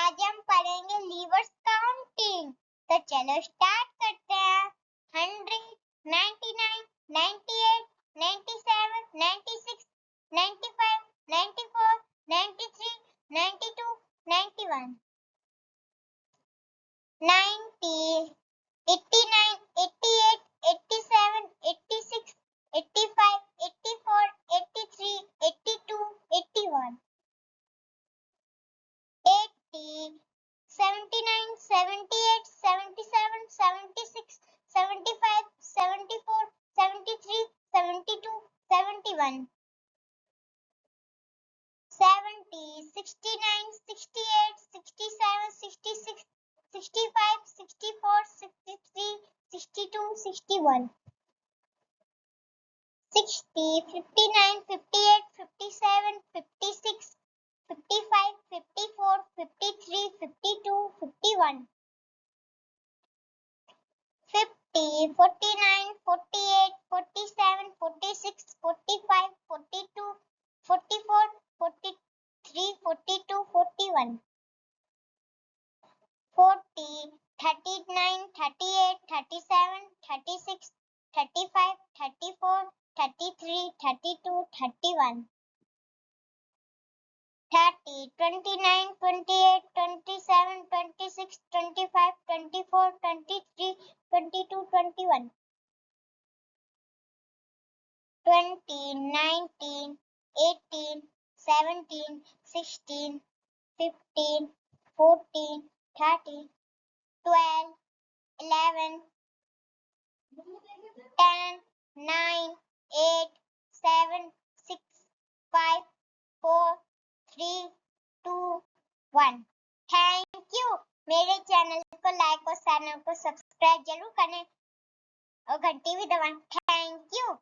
आज हम पढ़ेंगे लीवर्स काउंटिंग। तो चलो स्टार्ट करते हैं। 100, 99, 98, 97, 96, 95, 94, 93, 92, 91, 90, 89, 88, 87, 86, 85, 84, 83, 82, 81, 80, 79, 78, 77, 76, 75, 74, 73, 72, 71, 70, 69, 68, 67, 66, 65, 64, 63, 62, 61, 60, 59, 58, 57, 56, 55, 54, 53, 52, 51, 50, 49, 48, 47, 46, 45, 42, 44, 43, 42, 41, 40, 39, 38, 37, 36, 35, 34, 33, 32, 31, 30, 29, 28, 27, 26, 25, 24, 23, 22, 21, 20, 19, 18, 17, 16, 15, 14, 13, 12, 11, 10, 9, 8, 7, 6, 5, 4, 3, 2, 1. Thank you. मेरे चैनल को लाइक और चैनल को सब्सक्राइब जरूर करें और घंटी भी दबाएं। Thank you.